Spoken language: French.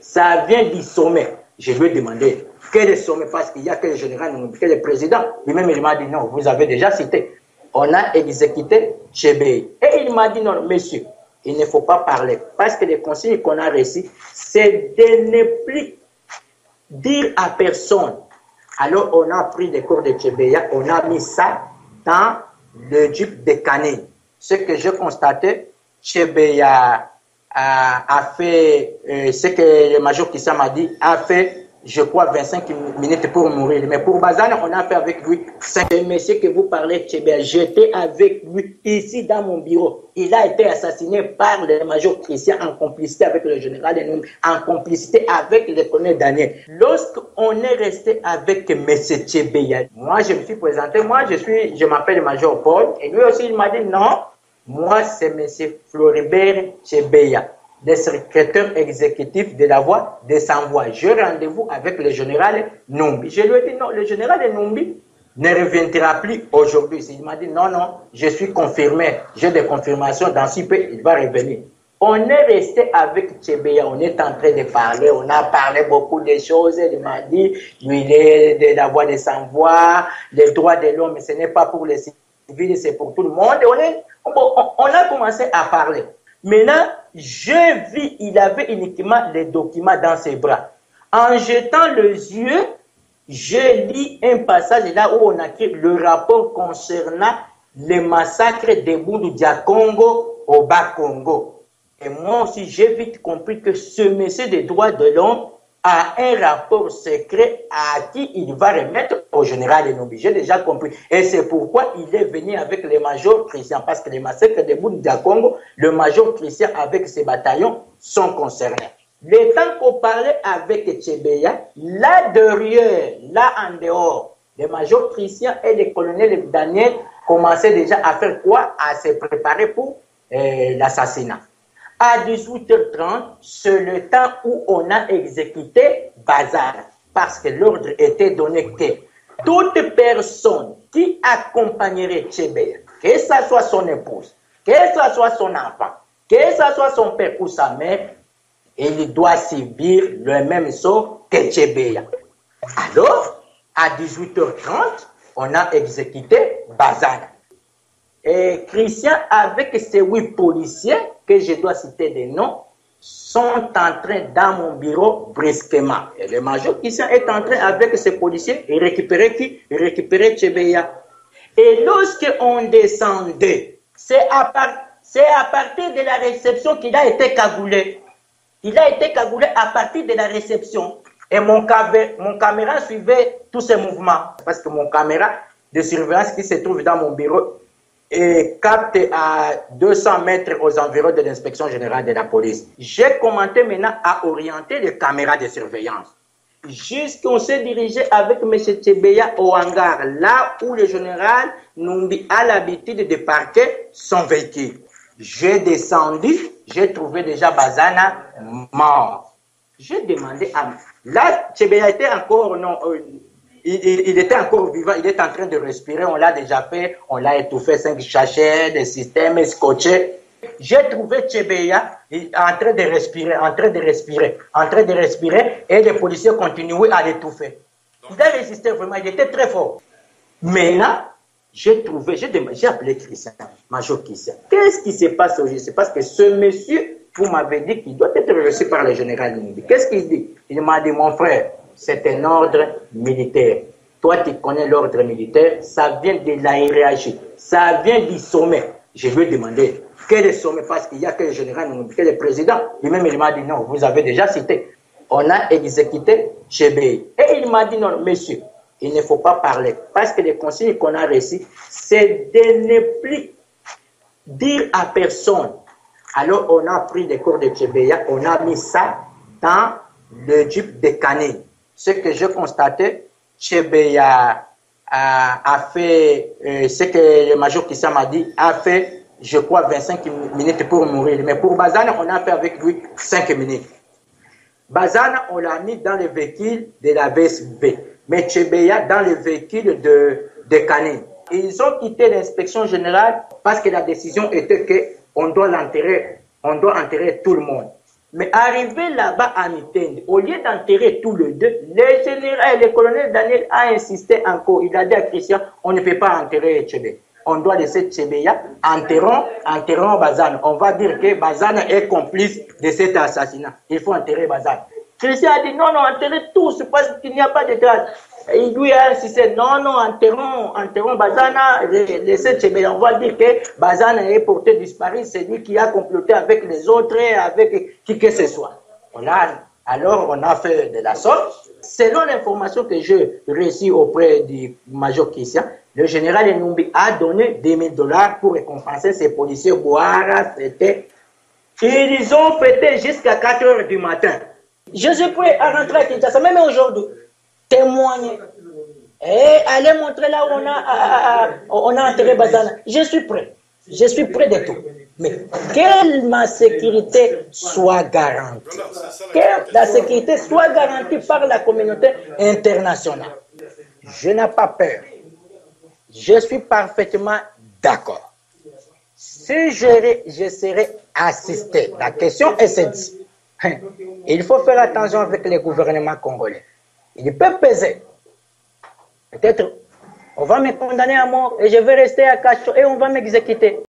ça vient du sommet. Je lui ai demandé quel est le sommet parce qu'il n'y a que le général, que le président. Lui-même, il m'a dit non, vous avez déjà cité. On a exécuté Tchébéya. Et il m'a dit non, monsieur, il ne faut pas parler parce que les consignes qu'on a reçues, c'est de ne plus dire à personne. Alors, on a pris des cours de Tchébéya, on a mis ça dans le duc de Canet. Ce que j'ai constaté, Tchébéya a fait, ce que le major Kissa m'a dit, a fait, je crois, 25 minutes pour mourir. Mais pour Bazana, on a fait avec lui 5. Le monsieur que vous parlez, Tchébéya, j'étais avec lui ici dans mon bureau. Il a été assassiné par le major Christian en complicité avec le général Enoum, en complicité avec le colonel Daniel. Lorsqu'on est resté avec monsieur Tchébéya, moi je me suis présenté, je m'appelle le major Paul, et lui aussi il m'a dit non, moi c'est monsieur Floribert Tchébéya, le secrétaire exécutif de la voie de Sans-Voix. J'ai rendez-vous avec le général Numbi. Je lui ai dit non, le général Numbi ne reviendra plus aujourd'hui. Il m'a dit non, je suis confirmé, j'ai des confirmations, dans 6 peu, il va revenir. On est resté avec Tchébéya, on est en train de parler, on a parlé beaucoup de choses. Il m'a dit, lui, il est de la voie de Sans-Voix, les droits de l'homme, ce n'est pas pour les civils, c'est pour tout le monde. On a commencé à parler. Maintenant, j'ai vu, il avait uniquement les documents dans ses bras. En jetant les yeux, j'ai lu un passage là où on a écrit le rapport concernant le massacre de Bundu Dia Congo au Bas-Congo. Et moi aussi, j'ai vite compris que ce monsieur des droits de l'homme a un rapport secret à qui il va remettre au général Enobi. J'ai déjà compris. Et c'est pourquoi il est venu avec le major Christian. Parce que les massacres de Bundu Dia Congo, le major Christian avec ses bataillons sont concernés. Le temps qu'on parlait avec Tchébéya, là derrière, là en dehors, le major Christian et le colonel Daniel commençaient déjà à faire quoi? À se préparer pour l'assassinat. À 18h30, c'est le temps où on a exécuté Bazar. Parce que l'ordre était donné que toute personne qui accompagnerait Tchébéya, que ce soit son épouse, que ce soit son enfant, que ce soit son père ou sa mère, il doit subir le même sort que Tchébéya. Alors, à 18h30, on a exécuté Bazar. Et Christian, avec ces 8 policiers, que je dois citer des noms, sont entrés dans mon bureau brusquement. Et le major Christian est entré avec ces policiers et récupérer qui? Récupérer Tchébéya. Et lorsqu'on descendait, c'est à partir de la réception qu'il a été cagoulé. Il a été cagoulé à partir de la réception. Et mon caméra suivait tous ces mouvements. Parce que mon caméra de surveillance qui se trouve dans mon bureau est capte à 200 mètres aux environs de l'inspection générale de la police. J'ai commencé maintenant à orienter les caméras de surveillance. Jusqu'on s'est dirigé avec M. Tchébéya au hangar, là où le général Numbi a l'habitude de parquer son véhicule. J'ai descendu, j'ai trouvé déjà Bazana mort. J'ai demandé à... Là, Tchébéya était encore... Non, il était encore vivant, il est en train de respirer, on l'a déjà fait, on l'a étouffé, 5 sachets, des systèmes scotchés. J'ai trouvé Tchébéya en train de respirer, et les policiers continuaient à l'étouffer. Il a résisté vraiment, il était très fort. Maintenant, j'ai appelé Christian, major Christian. Qu'est-ce qui se passe aujourd'hui? C'est parce que ce monsieur, vous m'avez dit qu'il doit être reçu par le général Numbi. Qu'est-ce qu'il dit? Il m'a dit, mon frère, c'est un ordre militaire. Toi, tu connais l'ordre militaire, ça vient de la hiérarchie, ça vient du sommet. Je lui ai demandé quel est le sommet parce qu'il n'y a que le général, que le président. Lui-même, il m'a dit non, vous avez déjà cité. On a exécuté Tchébéya. Et il m'a dit non, monsieur, il ne faut pas parler parce que les consignes qu'on a reçues, c'est de ne plus dire à personne. Alors, on a pris des cours de Tchébéya, on a mis ça dans le duc de Canet. Ce que j'ai constaté, Tchébéya a fait, ce que le major Kissa m'a dit, a fait, je crois, 25 minutes pour mourir. Mais pour Bazana, on a fait avec lui 5 minutes. Bazana, on l'a mis dans le véhicule de la VSB. Mais Tchébéya dans le véhicule de Canet. Ils ont quitté l'inspection générale parce que la décision était qu'on doit l'enterrer, on doit enterrer tout le monde. Mais arrivé là-bas à Mitende, au lieu d'enterrer tous les deux, le colonel Daniel a insisté encore. Il a dit à Christian, on ne peut pas enterrer Tchebe. On doit laisser Tchebeya, enterrons Bazane. On va dire que Bazane est complice de cet assassinat. Il faut enterrer Bazane. Christian a dit non, enterrez tous parce qu'il n'y a pas de traces. Il lui a insisté, non, enterrons Bazana, laissez Tchebeya. On va dire que Bazana est porté disparu, c'est lui qui a comploté avec les autres, avec qui que ce soit. Alors on a fait de la sorte. Selon l'information que j'ai reçue auprès du major Christian, le général Enumbi a donné $10,000 pour récompenser ces policiers. Ils ont fêté jusqu'à 4 heures du matin. Je suis prêt à rentrer à Kinshasa, même aujourd'hui, témoigner. Et aller montrer là où on a enterré Bazana. Je suis prêt de tout. Mais que ma sécurité soit garantie. Que la sécurité soit garantie par la communauté internationale. Je n'ai pas peur. Je suis parfaitement d'accord. Si je serai assisté, la question est celle-ci. Il faut faire attention avec les gouvernements congolais. Il peut peser. Peut-être on va me condamner à mort et je vais rester à Cacho et on va m'exécuter.